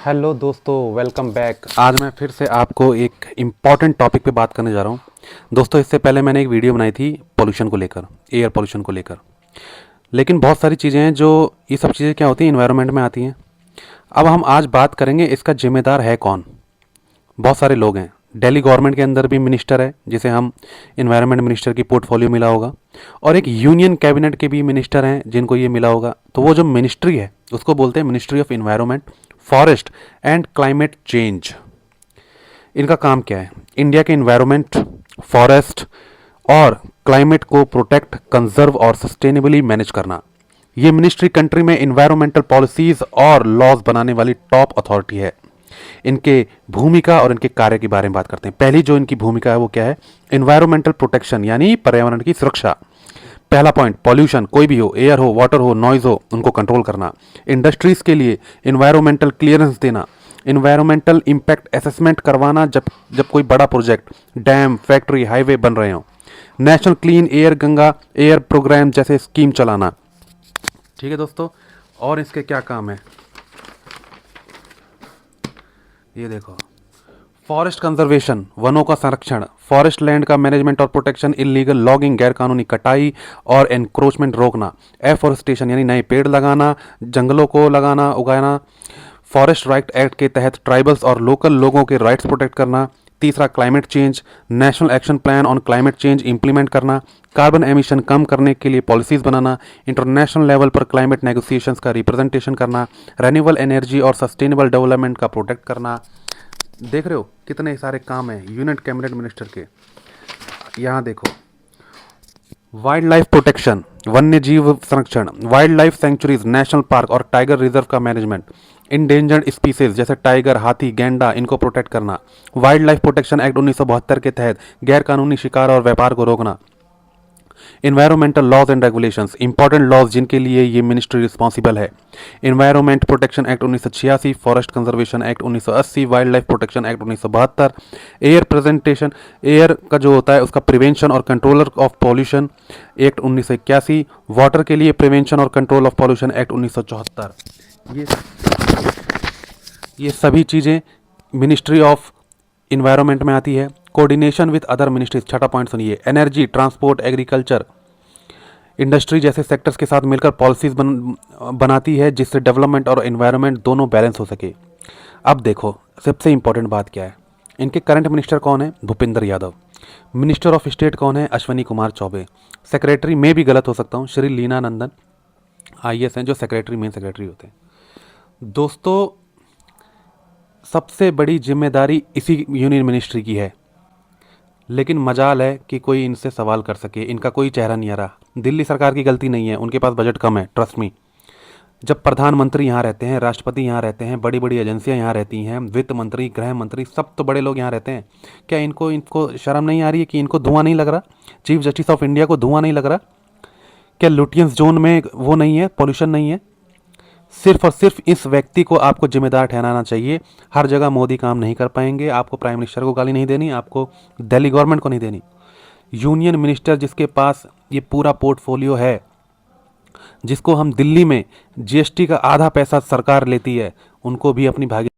Hello दोस्तों, welcome back. आज मैं फिर से आपको एक इम्पॉर्टेंट टॉपिक पे बात करने जा रहा हूँ। दोस्तों, इससे पहले मैंने एक वीडियो बनाई थी पोल्यूशन को लेकर, एयर पोल्यूशन को लेकर। लेकिन बहुत सारी चीज़ें हैं जो ये सब चीज़ें क्या होती हैं, इन्वायरमेंट में आती हैं। अब हम आज बात करेंगे इसका जिम्मेदार है कौन। बहुत सारे लोग हैं। दिल्ली गवर्नमेंट के अंदर भी मिनिस्टर है जिसे हम इन्वायरमेंट मिनिस्टर की पोर्टफोलियो मिला होगा, और एक यूनियन कैबिनेट के भी मिनिस्टर हैं जिनको ये मिला होगा। तो वो जो मिनिस्ट्री है उसको बोलते हैं ministry of environment, forest and climate change. इनका काम क्या है? इंडिया के इन्वायरमेंट, फॉरेस्ट और क्लाइमेट को प्रोटेक्ट, कंजर्व और सस्टेनेबली मैनेज करना। ये मिनिस्ट्री कंट्री में इन्वायरमेंटल पॉलिसीज और लॉज बनाने वाली टॉप अथॉरिटी है। इनके भूमिका और इनके कार्य के बारे में बात करते हैं। पहली जो इनकी भूमिका है वो क्या है? इन्वायरमेंटल प्रोटेक्शन, यानी पर्यावरण की सुरक्षा। पहला पॉइंट, पॉल्यूशन कोई भी हो, एयर हो, वाटर हो, नॉइज हो, उनको कंट्रोल करना। इंडस्ट्रीज के लिए इन्वायरमेंटल क्लियरेंस देना, इन्वायरमेंटल इम्पैक्ट असेसमेंट करवाना जब कोई बड़ा प्रोजेक्ट, डैम, फैक्ट्री, हाईवे बन रहे हो। National clean air, Ganga air programme जैसे स्कीम चलाना। ठीक है दोस्तों, और इसके क्या काम है ये देखो। फॉरेस्ट कंजर्वेशन, वनों का संरक्षण, फॉरेस्ट लैंड का मैनेजमेंट और प्रोटेक्शन, इलीगल लॉगिंग, गैरकानूनी कटाई और एनक्रोचमेंट रोकना। एफॉरेस्टेशन यानी नए पेड़ लगाना, जंगलों को लगाना, उगाना। फॉरेस्ट राइट एक्ट के तहत ट्राइबल्स और लोकल लोगों के राइट्स प्रोटेक्ट करना। तीसरा, climate change, national action plan on climate change implement करना। कार्बन एमिशन कम करने के लिए पॉलिसीज बनाना। इंटरनेशनल लेवल पर क्लाइमेट नेगोशिएशंस का रिप्रेजेंटेशन करना। रेन्यूएबल एनर्जी और सस्टेनेबल डेवलपमेंट का प्रोटेक्ट करना। देख रहे हो कितने सारे काम हैं यूनियन कैबिनेट मिनिस्टर के। यहाँ देखो, वाइल्ड लाइफ प्रोटेक्शन, वन्य जीव संरक्षण, wild life sanctuaries, national park और टाइगर रिजर्व का मैनेजमेंट। इंडेंजर्ड स्पीसीज जैसे टाइगर, हाथी, गैंडा, इनको प्रोटेक्ट करना। वाइल्ड लाइफ प्रोटेक्शन एक्ट 1972 के तहत गैरकानूनी शिकार और व्यापार को रोकना। Environmental laws and regulations, important laws जिनके लिए ये मिनिस्ट्री रिस्पॉन्सिबल है। Environment protection act 1986, forest conservation act 1980, wild life protection act 1972, air presentation, air का जो होता है उसका प्रिवेंशन और controller of pollution act 1981, water के लिए प्रिवेंशन और कंट्रोल ऑफ पॉल्यूशन एक्ट 1974। ये सभी चीज़ें मिनिस्ट्री ऑफ इन्वायरमेंट में आती है। कोऑर्डिनेशन विद अदर मिनिस्ट्रीज, छठा पॉइंट सुनिए। एनर्जी, ट्रांसपोर्ट, एग्रीकल्चर, इंडस्ट्री जैसे सेक्टर्स के साथ मिलकर पॉलिसीज बनाती है जिससे डेवलपमेंट और एनवायरनमेंट दोनों बैलेंस हो सके। अब देखो सबसे इंपॉर्टेंट बात क्या है। इनके करंट मिनिस्टर कौन है? Bhupendra Yadav. Minister of state कौन है? अश्विनी कुमार चौबे। सेक्रेटरी में भी गलत हो सकता हूँ, श्री लीना नंदन IAS हैं जो सेक्रेटरी, मेन सेक्रेटरी होते हैं। दोस्तों, सबसे बड़ी जिम्मेदारी इसी यूनियन मिनिस्ट्री की है, लेकिन मजाल है कि कोई इनसे सवाल कर सके। इनका कोई चेहरा नहीं आ रहा। दिल्ली सरकार की गलती नहीं है, उनके पास बजट कम है, ट्रस्ट मी। जब प्रधानमंत्री यहाँ रहते हैं, राष्ट्रपति यहाँ रहते हैं, बड़ी बड़ी एजेंसियाँ यहाँ रहती हैं, वित्त मंत्री, गृह मंत्री, सब तो बड़े लोग यहाँ रहते हैं। क्या इनको शर्म नहीं आ रही है कि इनको धुआं नहीं लग रहा? चीफ जस्टिस ऑफ इंडिया को धुआं नहीं लग रहा? क्या लुटियंस जोन में वो नहीं है, पॉल्यूशन नहीं है? सिर्फ और सिर्फ इस व्यक्ति को आपको जिम्मेदार ठहराना चाहिए। हर जगह मोदी काम नहीं कर पाएंगे। आपको प्राइम मिनिस्टर को गाली नहीं देनी, आपको दिल्ली गवर्नमेंट को नहीं देनी। यूनियन मिनिस्टर जिसके पास ये पूरा पोर्टफोलियो है, जिसको हम दिल्ली में GST का आधा पैसा सरकार लेती है, उनको भी अपनी भागी